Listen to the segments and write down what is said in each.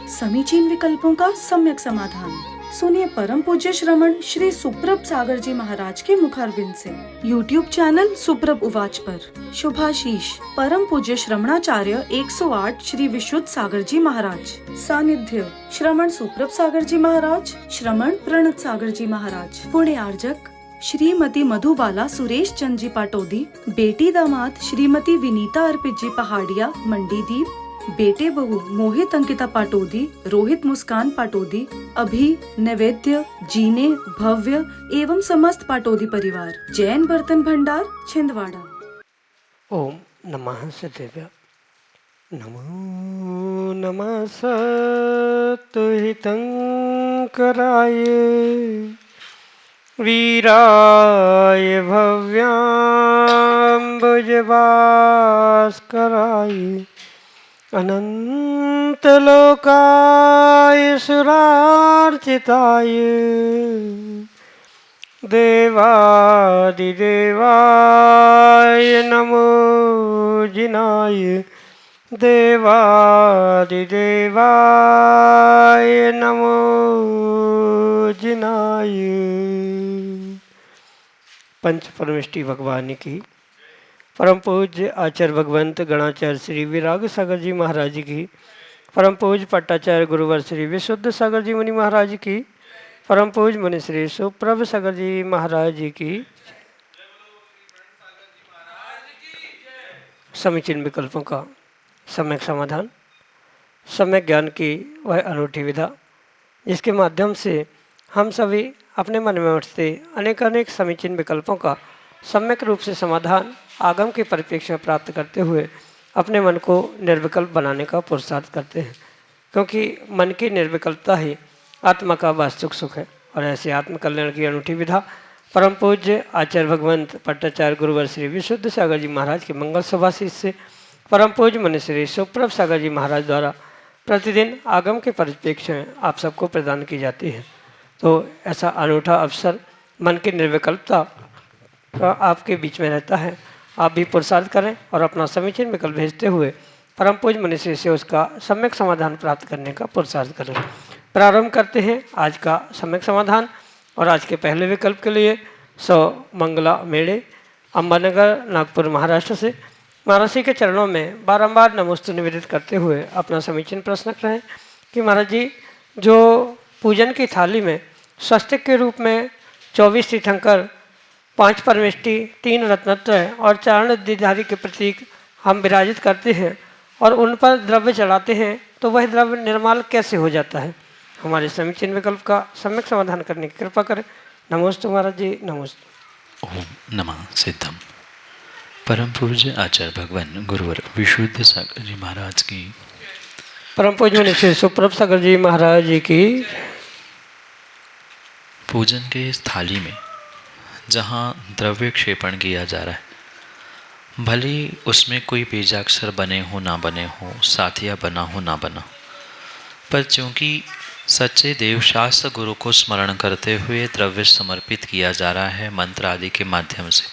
समीचीन विकल्पों का सम्यक समाधान। सुनिए परम पूज्य श्रमण श्री सुप्रभ सागर जी महाराज के मुखारबिंद से YouTube चैनल सुप्रभ उवाच पर शुभाशीष परम पूज्य श्रमणाचार्य 108 श्री विशुद्ध सागर जी महाराज। सानिध्य श्रमण सुप्रभ सागर जी महाराज, श्रमण प्रणत सागर जी महाराज। पुण्य आर्जक श्रीमती मधुबाला सुरेश चंद जी पाटोदी, बेटी दामाद श्रीमती विनीता अर्पित जी पहाड़िया मंडीदीप, बेटे बहू मोहित अंकिता पाटोदी, रोहित मुस्कान पाटोदी, अभी नैवेद्य जीने भव्य एवं समस्त पाटोदी परिवार, जैन बर्तन भंडार छिंदवाड़ा। ओम नमः सदेव्य। नमो नमः सतहितंकराय वीराय भव्याम्बुजभास्कराय अनंतलोकाय सुरार्चिताय देवादिदेवाय नमो जिनाय देवादिदेवाय नमो जिनाय। पंच परमेष्टि भगवान की परम पूज्य आचार्य भगवंत गणाचार्य श्री विराग सागर जी महाराज की, परम पूज्य पट्टाचार्य गुरुवर श्री विशुद्ध सागर जी मुनि महाराज की, परम पूज्य मुनि श्री सुप्रभ सागर जी महाराज की। समीचीन विकल्पों का सम्यक समाधान, सम्यक ज्ञान की वह अनूठी विधा जिसके माध्यम से हम सभी अपने मन में उठते अनेक समीचीन विकल्पों का सम्यक रूप से समाधान आगम के परिप्रेक्ष्य में प्राप्त करते हुए अपने मन को निर्विकल्प बनाने का पुरुषार्थ करते हैं, क्योंकि मन की निर्विकल्पता ही आत्मा का वास्तविक सुख है। और ऐसे आत्मकल्याण की अनूठी विधा परम पूज्य आचार्य भगवंत पट्टाचार्य गुरुवर श्री विशुद्ध सागर जी महाराज के मंगल सभाशीष से परम पूज्य मुनि श्री सुप्रभ सागर जी महाराज द्वारा प्रतिदिन आगम के परिप्रेक्ष्य में आप सबको प्रदान की जाती है। तो ऐसा अनूठा अवसर मन की निर्विकल्पता का आपके बीच में रहता है। आप भी पुरुषार्थ करें और अपना समीचीन विकल्प भेजते हुए परम पूज्य मुनि श्री से उसका सम्यक समाधान प्राप्त करने का पुरुषार्थ करें। प्रारंभ करते हैं आज का सम्यक समाधान। और आज के पहले विकल्प के लिए मंगला मेड़े अंबानगर नागपुर महाराष्ट्र से महाराज जी के चरणों में बारंबार नमोस्तु निवेदित करते हुए अपना समीचीन प्रश्न रखें कि महाराज जी, जो पूजन की थाली में स्वस्तिक के रूप में 24 तीर्थंकर, 5 परमेष्टि, 3 रत्नत्रय और 4 नदीधारी के प्रतीक हम विराजित करते हैं और उन पर द्रव्य चढ़ाते हैं, तो वह द्रव्य निर्माल कैसे हो जाता है? हमारे समीचीन विकल्प का सम्यक समाधान करने की कृपा करें। नमोस्तु महाराज जी, नमोस्तु। ओम नमः सिद्धम। परम पूज्य आचार्य भगवान गुरुवर विशुद्ध सागर जी महाराज की, परम पूज्य मुनि श्री सुप्रभ सागर जी महाराज जी की। पूजन के इस थाली में जहाँ द्रव्य क्षेपण किया जा रहा है, भले उसमें कोई बीजाक्षर बने हो ना बने हो, साथिया बना हो ना बना, पर चूँकि सच्चे देवशास्त्र गुरु को स्मरण करते हुए द्रव्य समर्पित किया जा रहा है मंत्र आदि के माध्यम से,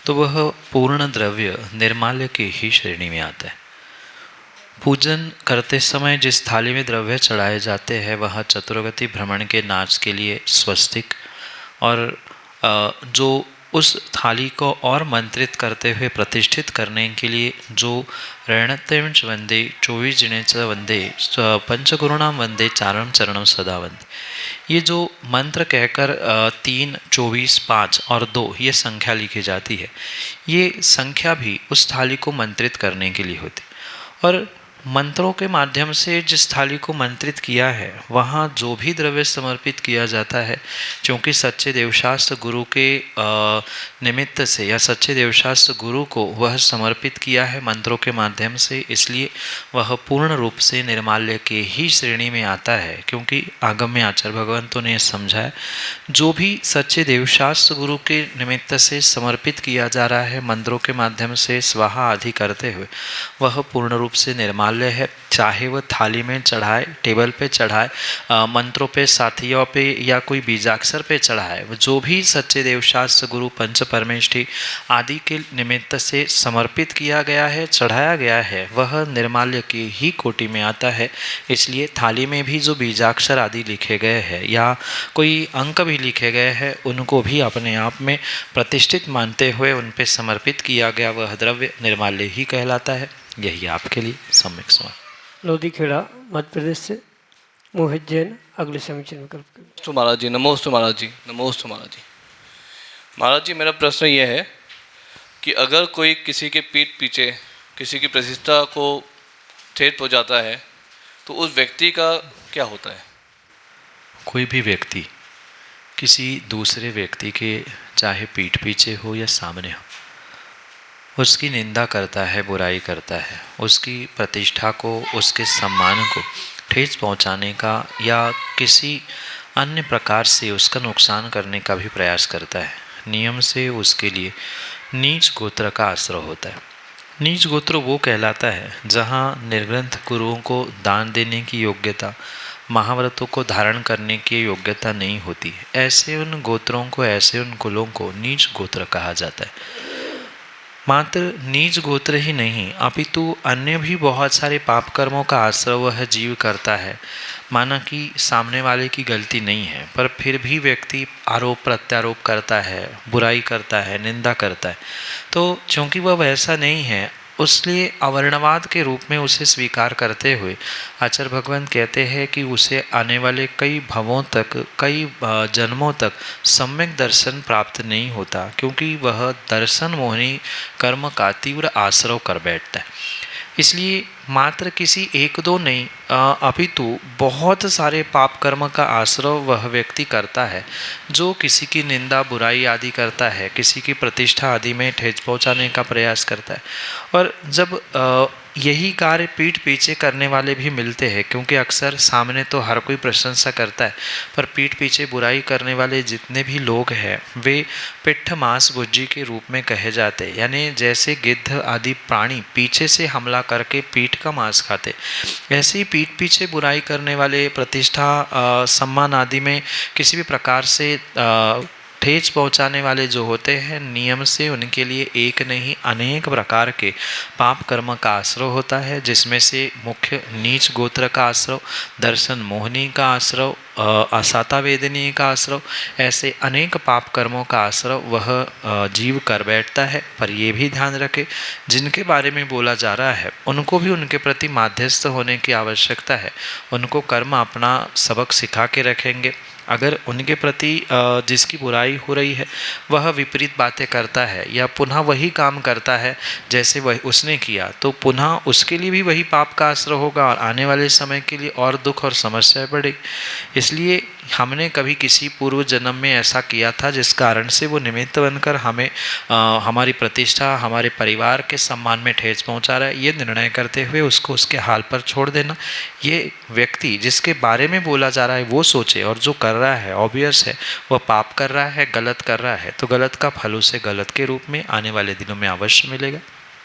तो वह पूर्ण द्रव्य निर्माल्य की ही श्रेणी में आता है। पूजन करते समय जिस थाली में द्रव्य चढ़ाए जाते हैं वह चतुर्गति भ्रमण के नाच के लिए स्वस्तिक, और जो उस थाली को और मंत्रित करते हुए प्रतिष्ठित करने के लिए जो ऋणत्रिंश वंदे 24 जिनेच वंदे पंचगुरुणाम वंदे चारणम चरणम सदा वंदे, ये जो मंत्र कहकर 3, 24, 5 और 2 ये संख्या लिखी जाती है, ये संख्या भी उस थाली को मंत्रित करने के लिए होती। और मंत्रों के माध्यम से जिस थाली को मंत्रित किया है वहाँ जो भी द्रव्य समर्पित किया जाता है, क्योंकि सच्चे देवशास्त्र गुरु के निमित्त से या सच्चे देवशास्त्र गुरु को वह समर्पित किया है मंत्रों के माध्यम से, इसलिए वह पूर्ण रूप से निर्माल्य के ही श्रेणी में आता है। क्योंकि आगम में आचार्य भगवंतों ने समझा है, जो भी सच्चे देवशास्त्र गुरु के निमित्त से समर्पित किया जा रहा है मंत्रों के माध्यम से स्वाहा आदि करते हुए, वह पूर्ण रूप से निर्माल्य निर्माल्य है, चाहे वह थाली में चढ़ाए, टेबल पे चढ़ाए, मंत्रों पे, साथियों पे या कोई बीजाक्षर पे चढ़ाए, जो भी सच्चे देवशास्त्र गुरु पंच परमेष्ठी आदि के निमित्त से समर्पित किया गया है, चढ़ाया गया है, वह निर्माल्य की ही कोटि में आता है। इसलिए थाली में भी जो बीजाक्षर आदि लिखे गए हैं या कोई अंक भी लिखे गए हैं, उनको भी अपने आप में प्रतिष्ठित मानते हुए उन पे समर्पित किया गया वह द्रव्य निर्माल्य ही कहलाता है। यही आपके लिए सम्यक समाधान। लोधीखेड़ा मध्य प्रदेश से मोहित जैन अगले समीचीन विकल्प के। नमोस्तु महाराज जी, नमोस्तु महाराज जी, नमोस्तु महाराज जी। महाराज जी, मेरा प्रश्न ये है कि अगर कोई किसी के पीठ पीछे किसी की प्रतिष्ठा को ठेस पहुंचाता है तो उस व्यक्ति का क्या होता है? कोई भी व्यक्ति किसी दूसरे व्यक्ति के चाहे पीठ पीछे हो या सामने हो, उसकी निंदा करता है, बुराई करता है, उसकी प्रतिष्ठा को, उसके सम्मान को ठेस पहुंचाने का या किसी अन्य प्रकार से उसका नुकसान करने का भी प्रयास करता है, नियम से उसके लिए नीच गोत्र का आश्रय होता है। नीच गोत्र वो कहलाता है जहाँ निर्ग्रंथ गुरुओं को दान देने की योग्यता, महाव्रतों को धारण करने की योग्यता नहीं होती। ऐसे उन गोत्रों को, ऐसे उन कुलों को नीच गोत्र कहा जाता है। मात्र नीच गोत्र ही नहीं अपितु अन्य भी बहुत सारे पाप कर्मों का आश्रय वह जीव करता है। माना कि सामने वाले की गलती नहीं है, पर फिर भी व्यक्ति आरोप प्रत्यारोप करता है, बुराई करता है, निंदा करता है। तो चूँकि वह वैसा नहीं है, उसलिए अवर्णवाद के रूप में उसे स्वीकार करते हुए आचार्य भगवान कहते हैं कि उसे आने वाले कई भवों तक, कई जन्मों तक सम्यक दर्शन प्राप्त नहीं होता, क्योंकि वह दर्शन मोहिनी कर्म का तीव्र आश्रय कर बैठता है। इसलिए मात्र किसी एक दो नहीं अपितु बहुत सारे पाप कर्म का आश्रय वह व्यक्ति करता है जो किसी की निंदा, बुराई आदि करता है, किसी की प्रतिष्ठा आदि में ठेस पहुंचाने का प्रयास करता है। और जब यही कार्य पीठ पीछे करने वाले भी मिलते हैं, क्योंकि अक्सर सामने तो हर कोई प्रशंसा करता है, पर पीठ पीछे बुराई करने वाले जितने भी लोग हैं वे पिट्ठ मांस भुज्जी के रूप में कहे जाते हैं। यानी जैसे गिद्ध आदि प्राणी पीछे से हमला करके पीठ का मांस खाते, ऐसे ही पीठ पीछे बुराई करने वाले, प्रतिष्ठा सम्मान आदि में किसी भी प्रकार से ठेस पहुंचाने वाले जो होते हैं, नियम से उनके लिए एक नहीं अनेक प्रकार के पाप कर्म का आश्रय होता है, जिसमें से मुख्य नीच गोत्र का आश्रय, दर्शन मोहिनी का आश्रय, असाता वेदनी का आश्रय, ऐसे अनेक पाप कर्मों का आश्रय वह जीव कर बैठता है। पर ये भी ध्यान रखे, जिनके बारे में बोला जा रहा है उनको भी उनके प्रति माध्यस्थ होने की आवश्यकता है। उनको कर्म अपना सबक सिखा के रखेंगे। अगर उनके प्रति जिसकी बुराई हो रही है वह विपरीत बातें करता है या पुनः वही काम करता है जैसे वही उसने किया, तो पुनः उसके लिए भी वही पाप का आश्रय होगा और आने वाले समय के लिए और दुख और समस्याएं बढ़ेगी। इसलिए हमने कभी किसी पूर्व जन्म में ऐसा किया था जिस कारण से वो निमित्त बनकर हमें हमारी प्रतिष्ठा, हमारे परिवार के सम्मान में ठेस पहुंचा रहा है, ये निर्णय करते हुए उसको उसके हाल पर छोड़ देना। ये व्यक्ति जिसके बारे में बोला जा रहा है वो सोचे, और जो कर रहा है ऑब्वियस है वह पाप कर रहा है, गलत कर रहा है, तो गलत का फल उसे गलत के रूप में आने वाले दिनों में अवश्य मिलेगा।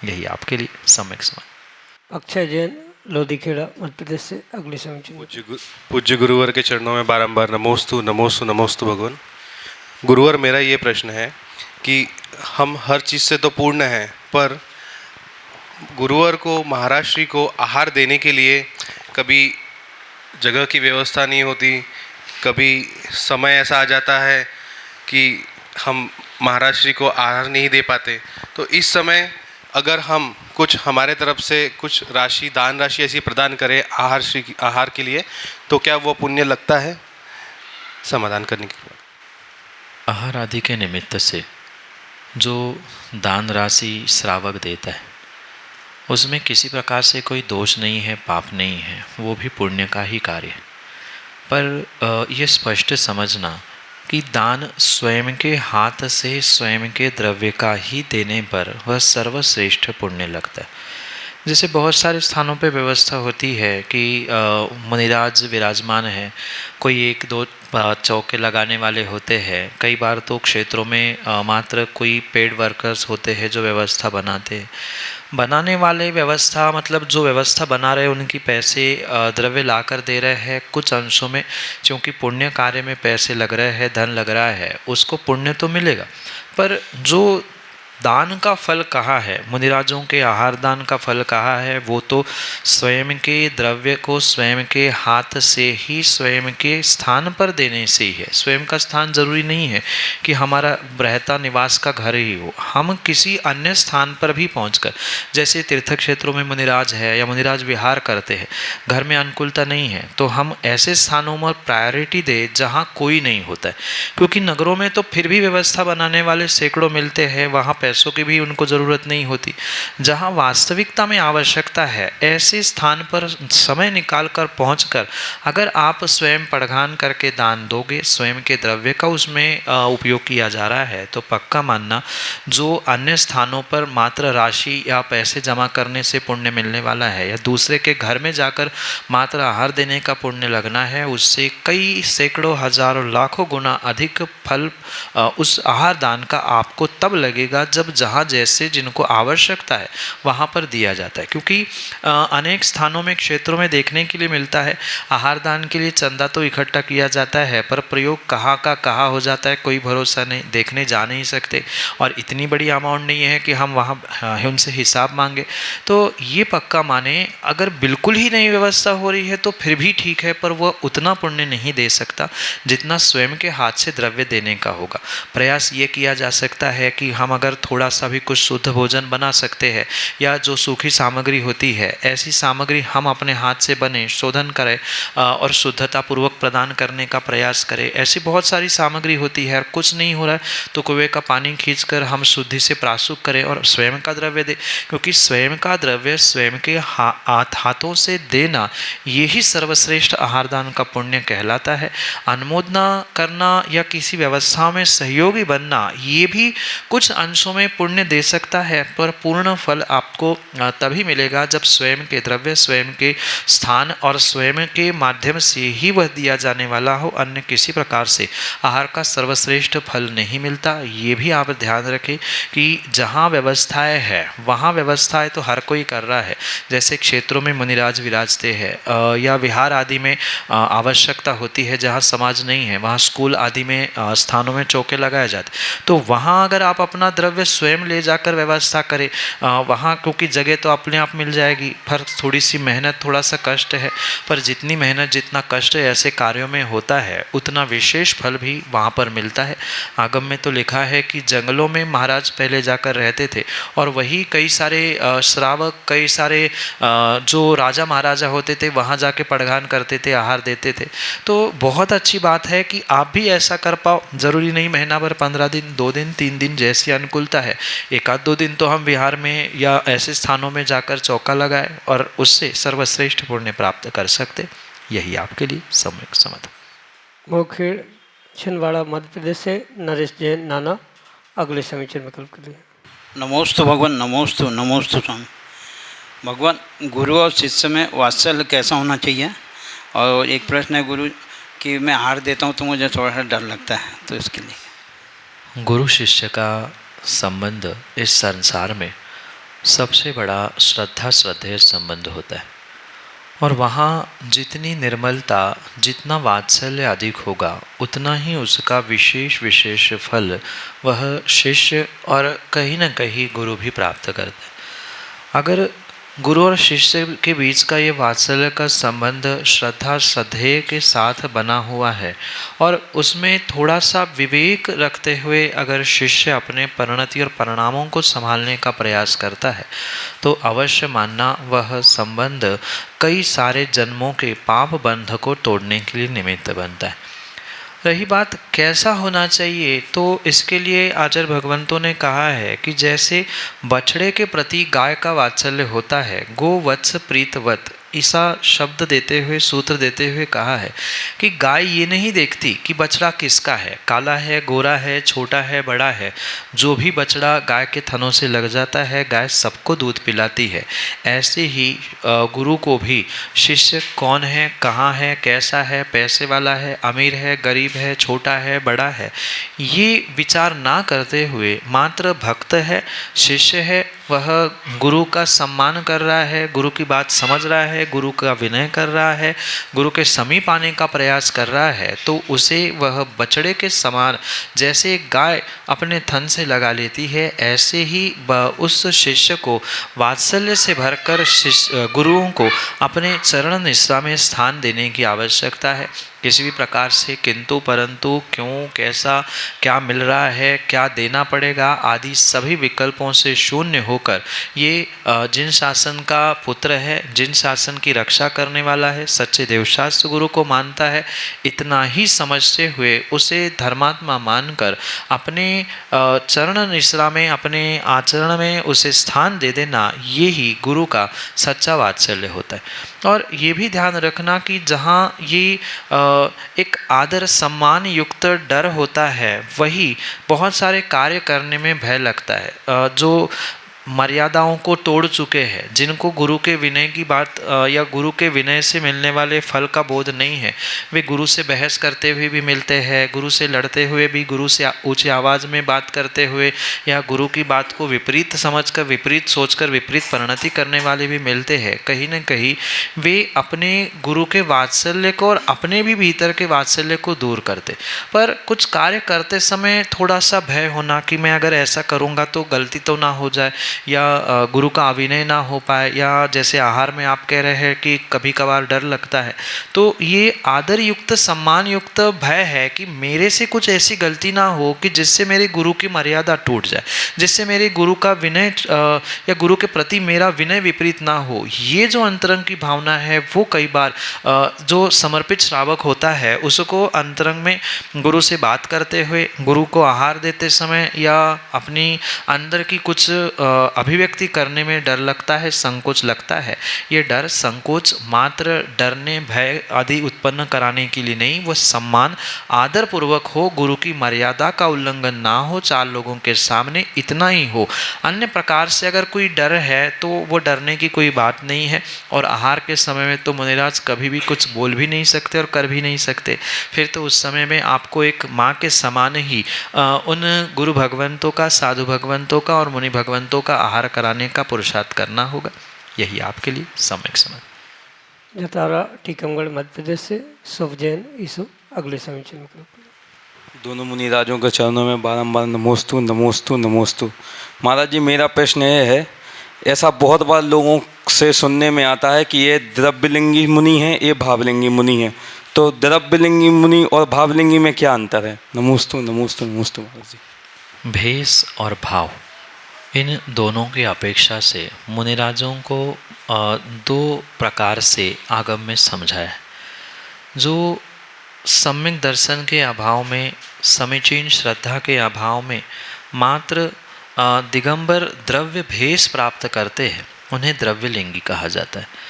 यही आपके लिए सम्यक समाधान। अक्षय जैन लोधीखेड़ा मध्य प्रदेश से अगली समीचीन। पूज्य गुरुवर के चरणों में बारंबार नमोस्तु नमोस्तु नमोस्तु भगवान। गुरुवर, मेरा ये प्रश्न है कि हम हर चीज़ से तो पूर्ण हैं, पर गुरुवर को, महाराज श्री को आहार देने के लिए कभी जगह की व्यवस्था नहीं होती, कभी समय ऐसा आ जाता है कि हम महाराज श्री को आहार नहीं दे पाते। तो इस समय अगर हम कुछ हमारे तरफ से कुछ राशि, दान राशि ऐसी प्रदान करें आहार के लिए, तो क्या वो पुण्य लगता है? समाधान करने के बाद आहार आदि के निमित्त से जो दान राशि श्रावक देता है उसमें किसी प्रकार से कोई दोष नहीं है, पाप नहीं है, वो भी पुण्य का ही कार्य है। पर यह स्पष्ट समझना कि दान स्वयं के हाथ से स्वयं के द्रव्य का ही देने पर वह सर्वश्रेष्ठ पुण्य लगता है। जैसे बहुत सारे स्थानों पे व्यवस्था होती है कि मुनिराज विराजमान है, कोई एक दो चौके लगाने वाले होते हैं। कई बार तो क्षेत्रों में मात्र कोई पेड वर्कर्स होते हैं जो व्यवस्था बनाते हैं। बनाने वाले व्यवस्था मतलब जो व्यवस्था बना रहे उनकी पैसे द्रव्य ला कर दे रहे हैं। कुछ अंशों में क्योंकि पुण्य कार्य में पैसे लग रहे हैं, धन लग रहा है, उसको पुण्य तो मिलेगा, पर जो दान का फल कहाँ है, मुनिराजों के आहार दान का फल कहाँ है, वो तो स्वयं के द्रव्य को स्वयं के हाथ से ही स्वयं के स्थान पर देने से ही है। स्वयं का स्थान जरूरी नहीं है कि हमारा रहता निवास का घर ही हो, हम किसी अन्य स्थान पर भी पहुंचकर, जैसे तीर्थ क्षेत्रों में मुनिराज है या मुनिराज विहार करते हैं, घर में अनुकूलता नहीं है तो हम ऐसे स्थानों में प्रायोरिटी दे जहाँ कोई नहीं होता है। क्योंकि नगरों में तो फिर भी व्यवस्था बनाने वाले सैकड़ों मिलते हैं, वहाँ पैसों की भी उनको ज़रूरत नहीं होती। जहाँ वास्तविकता में आवश्यकता है ऐसे स्थान पर समय निकाल कर पहुँच कर अगर आप स्वयं पड़घान करके दान दोगे, स्वयं के द्रव्य का उसमें उपयोग किया जा रहा है, तो पक्का मानना जो अन्य स्थानों पर मात्र राशि या पैसे जमा करने से पुण्य मिलने वाला है या दूसरे के घर में जाकर मात्र आहार देने का पुण्य लगना है, उससे कई सैकड़ों हजारों लाखों गुना अधिक फल उस आहार दान का आपको तब लगेगा जब जहाँ जैसे जिनको आवश्यकता है वहाँ पर दिया जाता है। क्योंकि अनेक स्थानों में क्षेत्रों में देखने के लिए मिलता है आहार दान के लिए चंदा तो इकट्ठा किया जाता है, पर प्रयोग कहाँ का कहाँ हो जाता है कोई भरोसा नहीं, देखने जा नहीं सकते, और इतनी बड़ी अमाउंट नहीं है कि हम वहाँ उनसे हिसाब मांगे। तो ये पक्का माने अगर बिल्कुल ही नहीं व्यवस्था हो रही है तो फिर भी ठीक है, पर वह उतना पुण्य नहीं दे सकता जितना स्वयं के हाथ से द्रव्य देने का होगा। प्रयास ये किया जा सकता है कि हम अगर थोड़ा सा भी कुछ शुद्ध भोजन बना सकते हैं या जो सूखी सामग्री होती है ऐसी सामग्री हम अपने हाथ से बने शोधन करें और शुद्धता पूर्वक प्रदान करने का प्रयास करें। ऐसी बहुत सारी सामग्री होती है, कुछ नहीं हो रहा है तो कुएं का पानी खींचकर हम शुद्धि से प्राशुक करें और स्वयं का द्रव्य दें, क्योंकि स्वयं का द्रव्य स्वयं के हाथों से देना यही सर्वश्रेष्ठ आहार दान का पुण्य कहलाता है। अनुमोदना करना या किसी व्यवस्था में सहयोगी बनना ये भी कुछ अंशों में पुण्य दे सकता है, पर पूर्ण फल आपको तभी मिलेगा जब स्वयं के द्रव्य स्वयं के स्थान और स्वयं के माध्यम से ही वह दिया जाने वाला हो। अन्य किसी प्रकार से आहार का सर्वश्रेष्ठ फल नहीं मिलता। ये भी आप ध्यान रखें कि जहाँ व्यवस्थाएं है वहाँ व्यवस्थाएं तो हर कोई कर रहा है। जैसे क्षेत्रों में मुनिराज विराजते हैं या विहार आदि में आवश्यकता होती है, जहाँ समाज नहीं है वहाँ स्कूल आदि में स्थानों में चौके लगाए जाते, तो वहाँ अगर आप अपना द्रव्य स्वयं ले जाकर व्यवस्था करें वहाँ, क्योंकि जगह तो अपने आप मिल जाएगी, पर थोड़ी सी मेहनत थोड़ा सा कष्ट है, पर जितनी मेहनत जितना कष्ट ऐसे कार्यों में होता है उतना विशेष फल भी वहाँ पर मिलता है। आगम में तो लिखा है कि जंगलों में महाराज पहले जाकर रहते थे और वही कई सारे श्रावक कई सारे जो राजा महाराजा होते थे वहाँ जाके पड़घान करते थे, आहार देते थे। तो बहुत अच्छी बात है कि आप भी ऐसा कर पाओ। ज़रूरी नहीं महीना भर 15 दिन 2 दिन 3 दिन जैसी अनुकूलता है, 1-2 दिन तो हम विहार में या ऐसे स्थानों में जाकर चौका लगाए और उससे सर्वश्रेष्ठ पुण्य प्राप्त कर सकते। यही आपके लिए सम्यक समाधान। मोखेड़ छिंदवाड़ा मध्य प्रदेश से नरेश जैन नाना अगले समीचर विकल्प के लिए। नमोस्तु भगवान, नमोस्तु नमोस्तु स्वामी। भगवान, गुरु और शिष्य में वात्सल्य कैसा होना चाहिए? और एक प्रश्न है गुरु कि मैं हार देता हूँ तो मुझे थोड़ा सा डर लगता है, तो इसके लिए। गुरु शिष्य का संबंध इस संसार में सबसे बड़ा श्रद्धा श्रद्धेय संबंध होता है, और वहाँ जितनी निर्मलता जितना वात्सल्य अधिक होगा उतना ही उसका विशेष विशेष फल वह शिष्य और कहीं न कहीं गुरु भी प्राप्त करता है। अगर गुरु और शिष्य के बीच का ये वात्सल्य का संबंध श्रद्धा श्रद्धेय के साथ बना हुआ है और उसमें थोड़ा सा विवेक रखते हुए अगर शिष्य अपने परिणति और परिणामों को संभालने का प्रयास करता है तो अवश्य मानना वह संबंध कई सारे जन्मों के पाप बंध को तोड़ने के लिए निमित्त बनता है। रही बात कैसा होना चाहिए, तो इसके लिए आचार्य भगवंतों ने कहा है कि जैसे बछड़े के प्रति गाय का वात्सल्य होता है, गो वत्स प्रीतवत, ऐसा शब्द देते हुए, सूत्र देते हुए कहा है कि गाय ये नहीं देखती कि बछड़ा किसका है, काला है, गोरा है, छोटा है, बड़ा है। जो भी बछड़ा गाय के थनों से लग जाता है, गाय सबको दूध पिलाती है। ऐसे ही गुरु को भी शिष्य कौन है, कहाँ है, कैसा है, पैसे वाला है, अमीर है, गरीब है, छोटा है, बड़ा है, ये विचार ना करते हुए मात्र भक्त है, शिष्य है, वह गुरु का सम्मान कर रहा है, गुरु की बात समझ रहा है, गुरु का विनय कर रहा है, गुरु के समीप आने का प्रयास कर रहा है, तो उसे वह बछड़े के समान, जैसे गाय अपने थन से लगा लेती है, ऐसे ही उस शिष्य को वात्सल्य से भरकर गुरुओं को अपने चरण निष्ठा में स्थान देने की आवश्यकता है। किसी भी प्रकार से किंतु परंतु, क्यों, कैसा, क्या मिल रहा है, क्या देना पड़ेगा आदि सभी विकल्पों से शून्य होकर ये जिन शासन का पुत्र है, जिन शासन की रक्षा करने वाला है, सच्चे देवशास्त्र गुरु को मानता है, इतना ही समझते हुए उसे धर्मात्मा मानकर अपने चरण निश्रा में, अपने आचरण में उसे स्थान दे देना, ये ही गुरु का सच्चा वात्सल्य होता है। और ये भी ध्यान रखना कि जहाँ ये एक आदर सम्मान युक्त डर होता है, वही बहुत सारे कार्य करने में भय लगता है। जो मर्यादाओं को तोड़ चुके हैं, जिनको गुरु के विनय की बात या गुरु के विनय से मिलने वाले फल का बोध नहीं है, वे गुरु से बहस करते हुए भी मिलते हैं, गुरु से लड़ते हुए भी, गुरु से ऊंची आवाज़ में बात करते हुए या गुरु की बात को विपरीत समझकर, विपरीत सोचकर विपरीत परिणति करने वाले भी मिलते हैं। कहीं न कहीं वे अपने गुरु के वात्सल्य को और अपने भी भीतर के वात्सल्य को दूर करते। पर कुछ कार्य करते समय थोड़ा सा भय होना कि मैं अगर ऐसा करूँगा तो गलती तो ना हो जाए, या गुरु का अभिनय ना हो पाए, या जैसे आहार में आप कह रहे हैं कि कभी कभार डर लगता है, तो ये आदर युक्त, सम्मान युक्त भय है कि मेरे से कुछ ऐसी गलती ना हो कि जिससे मेरे गुरु की मर्यादा टूट जाए, जिससे मेरे गुरु का विनय या गुरु के प्रति मेरा विनय विपरीत ना हो। ये जो अंतरंग की भावना है, वो कई बार जो समर्पित श्रावक होता है उसको अंतरंग में गुरु से बात करते हुए, गुरु को आहार देते समय या अपनी अंदर की कुछ अभिव्यक्ति करने में डर लगता है, संकोच लगता है। ये डर, संकोच मात्र डरने, भय आदि उत्पन्न कराने के लिए नहीं, वह सम्मान आदर पूर्वक हो, गुरु की मर्यादा का उल्लंघन ना हो, चार लोगों के सामने इतना ही हो। अन्य प्रकार से अगर कोई डर है तो वो डरने की कोई बात नहीं है। और आहार के समय में तो मुनिराज कभी भी कुछ बोल भी नहीं सकते और कर भी नहीं सकते। फिर तो उस समय में आपको एक माँ के समान ही उन गुरु भगवंतों का, साधु भगवंतों का और मुनि भगवंतों का आहार कराने का पुरुषार्थ करना होगा। यही आपके लिए सम्यक समझ। जतारा टीकमगढ़ मध्य प्रदेश से शुभ जैन ईसु अगले समीचीन में करो। दोनों मुनिराजों के चरणों में बारंबार नमोस्तु नमोस्तु नमोस्तु। महाराज जी, मेरा प्रश्न ये है, ऐसा बहुत बार लोगों से सुनने में आता है कि ये द्रव्यलिंगी मुनि है, ये भावलिंगी मुनि है, तो द्रव्यलिंगी मुनि और भावलिंगी में क्या अंतर है? नमोस्तु नमोस्तु नमोस्तु महाराज जी। भेष और भाव, इन दोनों की अपेक्षा से मुनिराजों को दो प्रकार से आगम में समझाया है। जो सम्यक दर्शन के अभाव में, समीचीन श्रद्धा के अभाव में मात्र दिगंबर द्रव्य भेष प्राप्त करते हैं, उन्हें द्रव्यलिंगी कहा जाता है।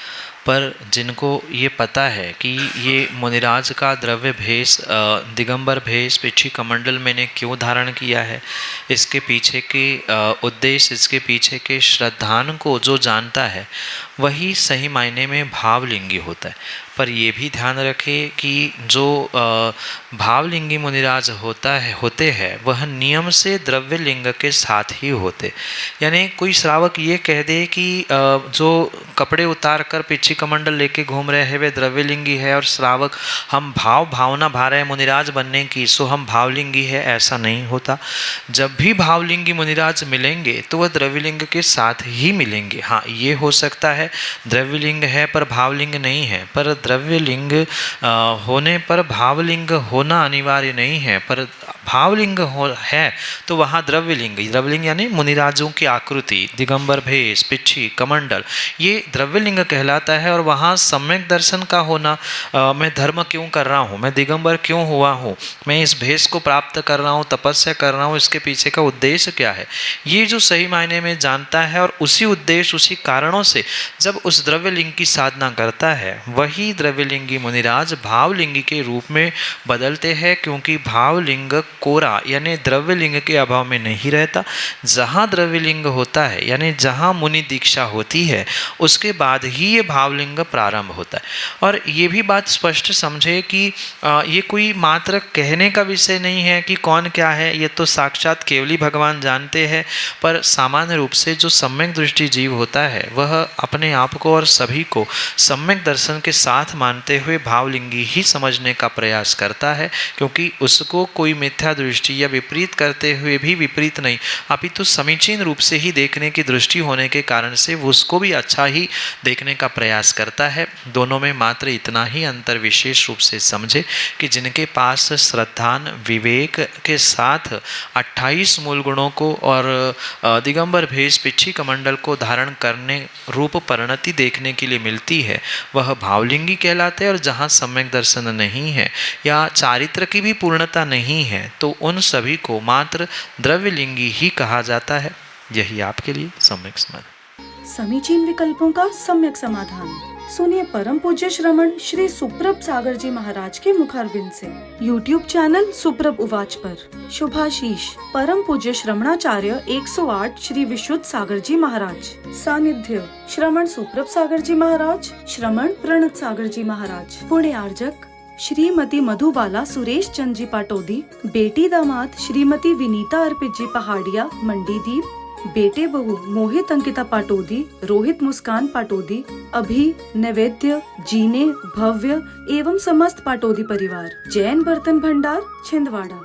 पर जिनको ये पता है कि ये मुनिराज का द्रव्य भेष, दिगंबर भेष पिछी कमंडल मैंने क्यों धारण किया है, इसके पीछे के उद्देश्य, इसके पीछे के श्रद्धान को जो जानता है, वही सही मायने में भावलिंगी होता है। पर ये भी ध्यान रखें कि जो भावलिंगी मुनिराज होते हैं वह नियम से द्रव्य लिंग के साथ ही होते। यानी कोई श्रावक ये कह दे कि जो कपड़े उतार कर पिछी कमंडल लेके घूम रहे हैं वे द्रव्यलिंगी है, और श्रावक हम भावना भा रहे हैं मुनिराज बनने की, सो हम भावलिंगी है, ऐसा नहीं होता। जब भी भावलिंगी मुनिराज मिलेंगे तो वह द्रव्यलिंग के साथ ही मिलेंगे। हाँ, ये हो सकता है द्रव्यलिंग है पर भावलिंग नहीं है, पर द्रव्यलिंग होने पर भावलिंग होना अनिवार्य नहीं है। पर भावलिंग है तो वहाँ द्रव्यलिंग यानी मुनिराजों की आकृति, दिगंबर भेष, पिच्छी, कमंडल, ये द्रव्यलिंग कहलाता है। और वहाँ सम्यक दर्शन का होना, मैं धर्म क्यों कर रहा हूँ, मैं दिगंबर क्यों हुआ हूँ, मैं इस भेष को प्राप्त कर रहा हूँ, तपस्या कर रहा हूँ, इसके पीछे का उद्देश्य क्या है, ये जो सही मायने में जानता है और उसी उद्देश्य उसी कारणों से जब उस द्रव्यलिंग की साधना करता है, वही द्रव्यलिंगी मुनिराज भावलिंगी के रूप में बदलते हैं। क्योंकि भावलिंग कोरा यानी द्रव्यलिंग के अभाव में नहीं रहता। जहाँ द्रव्यलिंग होता है यानी जहाँ मुनि दीक्षा होती है उसके बाद ही ये भावलिंग प्रारंभ होता है। और ये भी बात स्पष्ट समझे कि ये कोई मात्र कहने का विषय नहीं है कि कौन क्या है, ये तो साक्षात केवली भगवान जानते हैं। पर सामान्य रूप से जो सम्यक दृष्टि जीव होता है वह अपने आप को और सभी को सम्यक दर्शन के साथ मानते हुए भावलिंगी ही समझने का प्रयास करता है। क्योंकि उसको कोई मिथ्या दृष्टि या विपरीत करते हुए भी विपरीत नहीं, अपितु समीचीन रूप से ही देखने की दृष्टि होने के कारण से वो उसको भी अच्छा ही देखने का प्रयास करता है। दोनों में मात्र इतना ही अंतर विशेष रूप से समझे कि जिनके पास श्रद्धान विवेक के साथ 28 मूल गुणों को और दिगंबर भेष, पिच्छी, कमंडल को धारण करने रूप परिणति देखने के लिए मिलती है वह भावलिंगी कहलाते हैं। और जहाँ सम्यक दर्शन नहीं है या चारित्र की भी पूर्णता नहीं है तो उन सभी को मात्र द्रव्यलिंगी ही कहा जाता है। यही आपके लिए सम्यक समाधान। समीचीन विकल्पों का सम्यक समाधान सुनिए परम पूज्य श्रमण श्री सुप्रभ सागर जी महाराज के मुखारबिंद से। YouTube चैनल सुप्रभ उवाच पर शुभाशीष परम पूज्य श्रमणाचार्य 108 श्री विशुद्ध सागर जी महाराज। सानिध्य श्रमण सुप्रभ सागर जी महाराज, श्रमण प्रणत सागर जी महाराज। पुण्य आर्जक श्रीमती मधुबाला सुरेश चंद जी पाटोदी, बेटी दामाद श्रीमती विनीता अर्पित जी पहाड़िया मंडीदीप, बेटे बहू मोहित अंकिता पाटोदी, रोहित मुस्कान पाटोदी, अभी नैवेद्य जीने भव्य एवं समस्त पाटोदी परिवार। जैन बर्तन भंडार छिंदवाड़ा।